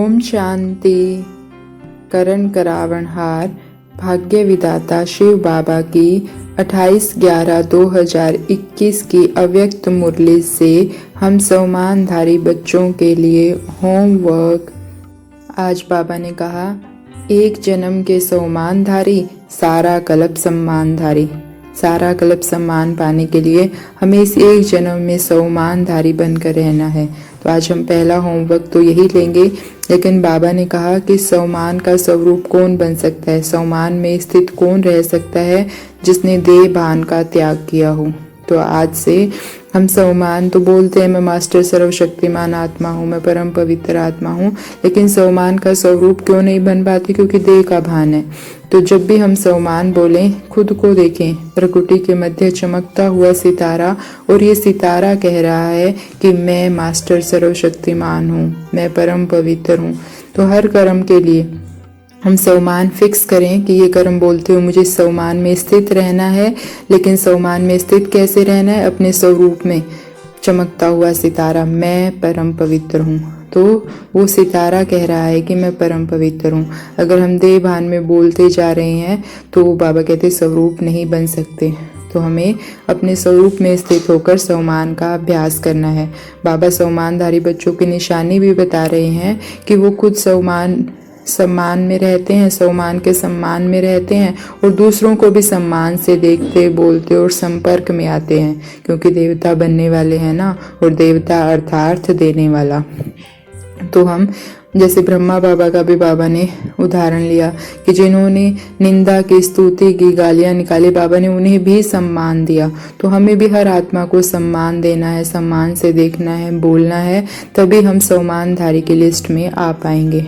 ओम शांति। करण करावनहार भाग्य विधाता शिव बाबा की 28/11/2021 की अव्यक्त मुरली से हम सम्मानधारी बच्चों के लिए होमवर्क। आज बाबा ने कहा, एक जन्म के सम्मानधारी सारा कल्प सम्मानधारी। सारा कल्प सम्मान पाने के लिए हमें इस एक जन्म में सम्मानधारी बनकर रहना है। तो आज हम पहला होमवर्क तो यही लेंगे, लेकिन बाबा ने कहा कि सम्मान का स्वरूप कौन बन सकता है, सम्मान में स्थित कौन रह सकता है जिसने देह भान का त्याग किया हो। तो आज से हम सम्मान तो बोलते हैं मैं मास्टर सर्वशक्तिमान आत्मा हूँ, मैं परम पवित्र आत्मा हूँ, लेकिन सम्मान का स्वरूप क्यों नहीं बन पाती? क्योंकि देह का भान है। तो जब भी हम सम्मान बोलें, खुद को देखें, प्रकृति के मध्य चमकता हुआ सितारा, और ये सितारा कह रहा है कि मैं मास्टर सर्वशक्तिमान हूँ, मैं परम पवित्र हूँ। तो हर कर्म के लिए हम सम्मान फिक्स करें कि ये कर्म बोलते हुए मुझे सम्मान में स्थित रहना है। लेकिन सम्मान में स्थित कैसे रहना है? अपने स्वरूप में चमकता हुआ सितारा, मैं परम पवित्र हूँ। तो वो सितारा कह रहा है कि मैं परम पवित्र हूँ। अगर हम देह भान में बोलते जा रहे हैं तो वो बाबा कहते स्वरूप नहीं बन सकते। तो हमें अपने स्वरूप में स्थित होकर सम्मान का अभ्यास करना है। बाबा सम्मानधारी बच्चों की निशानी भी बता रहे हैं कि वो खुद सम्मान में रहते हैं, सम्मान के सम्मान में रहते हैं, और दूसरों को भी सम्मान से देखते, बोलते और संपर्क में आते हैं, क्योंकि देवता बनने वाले हैं ना, और देवता अर्थार्थ देने वाला। तो हम जैसे ब्रह्मा बाबा का भी बाबा ने उदाहरण लिया कि जिन्होंने निंदा की, स्तुति की, गालियां निकाली, बाबा ने उन्हें भी सम्मान दिया। तो हमें भी हर आत्मा को सम्मान देना है, सम्मान से देखना है, बोलना है, तभी हम सम्मानधारी की लिस्ट में आ पाएंगे।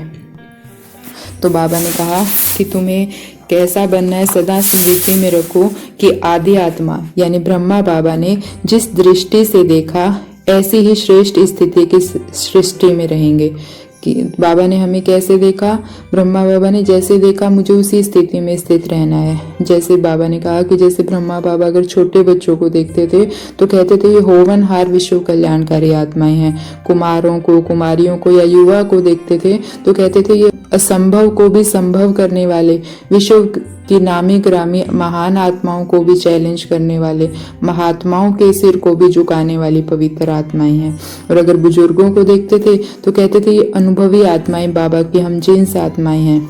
तो बाबा ने कहा कि तुम्हें कैसा बनना है, सदा स्मृति में रखो कि आदि आत्मा यानी ब्रह्मा बाबा ने जिस दृष्टि से देखा, ऐसी ही श्रेष्ठ स्थिति की सृष्टि में रहेंगे। कि बाबा ने हमें कैसे देखा? ब्रह्मा बाबा ने जैसे देखा, मुझे उसी स्थिति में स्थित रहना है। जैसे बाबा ने कहा कि जैसे ब्रह्मा बाबा अगर छोटे बच्चों को देखते थे तो कहते थे ये होवनहार विश्व कल्याणकारी आत्माएं हैं। कुमारों को, कुमारियों को या युवा को देखते थे तो कहते थे ये असंभव को भी संभव करने वाले, विश्व की नामी ग्रामी महान आत्माओं को भी चैलेंज करने वाले, महात्माओं के सिर को भी झुकाने वाली पवित्र आत्माएं हैं। और अगर बुजुर्गों को देखते थे तो कहते थे ये अनुभवी आत्माएं, बाबा की हम जिन्स आत्माएं हैं।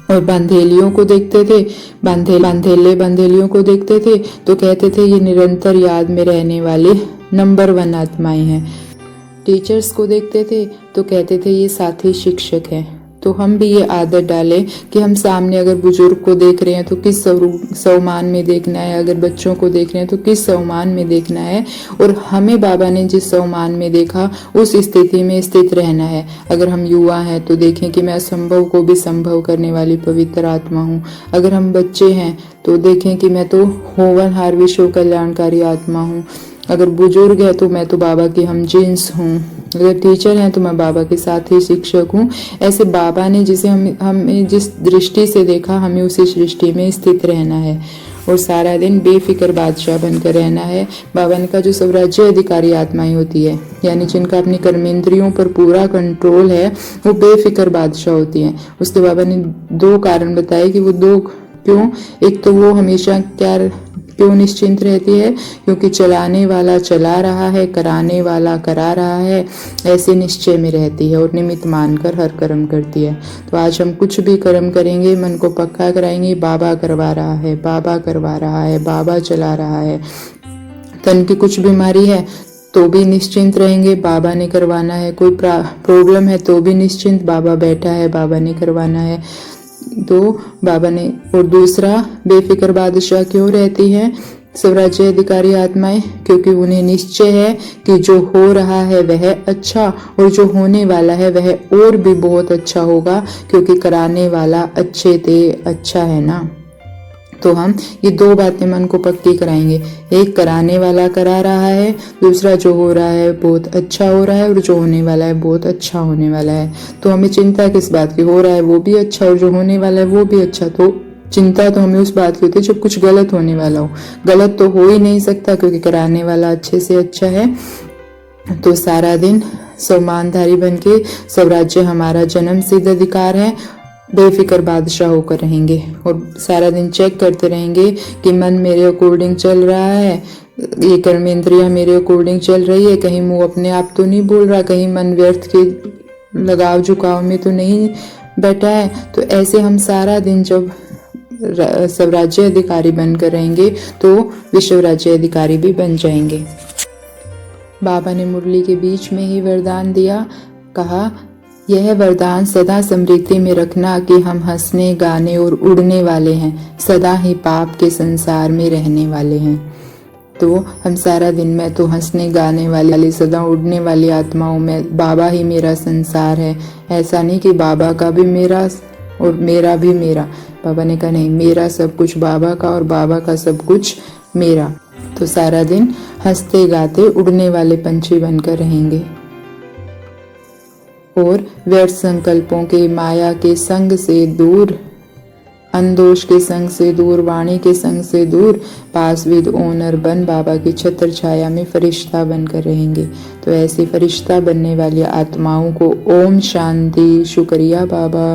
और बंधेलियों को देखते थे, बंधेलियों को देखते थे तो कहते थे ये निरंतर याद में रहने वाले नंबर 1 आत्माएं हैं। टीचर्स को देखते थे तो कहते थे ये साथी शिक्षक हैं। तो हम भी ये आदत डालें कि हम सामने अगर बुजुर्ग को देख रहे हैं तो किस सम्मान में देखना है, अगर बच्चों को देख रहे हैं तो किस सम्मान में देखना है, और हमें बाबा ने जिस सम्मान में देखा उस स्थिति में स्थित रहना है। अगर हम युवा हैं तो देखें कि मैं असंभव को भी संभव करने वाली पवित्र आत्मा हूँ। अगर हम बच्चे हैं तो देखें कि मैं तो होवनहार विश्व कल्याणकारी आत्मा हूँ। अगर बुजुर्ग है तो मैं तो बाबा की हम जिन्स हूँ। अगर टीचर हैं तो मैं बाबा के साथ ही शिक्षक हूँ। ऐसे बाबा ने जिसे हमें जिस दृष्टि से देखा, हमें उसी सृष्टि में स्थित रहना है और सारा दिन बेफिक्र बादशाह बनकर रहना है। बाबा ने कहा जो स्वराज्य अधिकारी आत्माएं होती है, यानी जिनका अपनी कर्मेंद्रियों पर पूरा कंट्रोल है, वो बेफिक्र बादशाह होती हैं। उसके बाबा ने 2 कारण बताए कि वो 2 क्यों। एक तो वो हमेशा क्यों निश्चिंत रहती है? क्योंकि चलाने वाला चला रहा है, कराने वाला करा रहा है, ऐसे निश्चय में रहती है और निमित्त मानकर हर कर्म करती है। तो आज हम कुछ भी कर्म करेंगे, मन को पक्का कराएंगे, बाबा करवा रहा है, बाबा करवा रहा है, बाबा चला रहा है। तन की कुछ बीमारी है तो भी निश्चिंत रहेंगे, बाबा ने करवाना है। कोई प्रॉब्लम है तो भी निश्चिंत, बाबा बैठा है, बाबा ने करवाना है। तो बाबा ने, और दूसरा बेफिक्र बादशाह क्यों रहती है स्वराज्य अधिकारी आत्माएं? क्योंकि उन्हें निश्चय है कि जो हो रहा है वह अच्छा, और जो होने वाला है वह और भी बहुत अच्छा होगा, क्योंकि कराने वाला अच्छे ते अच्छा है ना। तो हम ये 2 बातें मन को पक्की कराएंगे। एक, कराने वाला करा रहा है, दूसरा जो हो रहा है बहुत अच्छा हो रहा है, और जो होने वाला है बहुत अच्छा होने वाला है। तो हमें चिंता किस बात की? हो रहा है वो भी अच्छा और जो होने वाला है वो भी अच्छा। तो चिंता तो हमें उस बात की होती है जब कुछ गलत होने वाला हो। गलत तो हो ही नहीं सकता क्योंकि कराने वाला अच्छे से अच्छा है। तो सारा दिन सोमानधारी बनके स्वराज्य हमारा जन्म सिद्ध अधिकार है, बेफिक्र बादशाह होकर रहेंगे और सारा दिन चेक करते रहेंगे कि मन मेरे अकॉर्डिंग चल रहा है, ये कर्मेंद्रियां मेरे अकॉर्डिंग चल रही है, कहीं मुंह अपने आप तो नहीं बोल रहा, कहीं मन व्यर्थ के लगाव झुकाव में तो नहीं बैठा है। तो ऐसे हम सारा दिन जब स्वराज्य अधिकारी बनकर रहेंगे तो विश्व राज्य अधिकारी भी बन जाएंगे। बाबा ने मुरली के बीच में ही वरदान दिया, कहा यह वरदान सदा समृद्धि में रखना कि हम हंसने गाने और उड़ने वाले हैं, सदा ही पाप के संसार में रहने वाले हैं। तो हम सारा दिन में तो हंसने गाने वाली सदा उड़ने वाली आत्माओं में, बाबा ही मेरा संसार है। ऐसा नहीं कि बाबा का भी मेरा और मेरा भी मेरा। बाबा ने कहा नहीं, मेरा सब कुछ बाबा का और बाबा का सब कुछ मेरा। तो सारा दिन हंसते गाते उड़ने वाले पंछी बनकर रहेंगे और व्यर्थ संकल्पों के, माया के संग से दूर, अंधोष के संग से दूर, वाणी के संग से दूर, पास विद ओनर बन बाबा की छत्र छाया में फरिश्ता बनकर रहेंगे। तो ऐसे फरिश्ता बनने वाली आत्माओं को ओम शांति। शुक्रिया बाबा।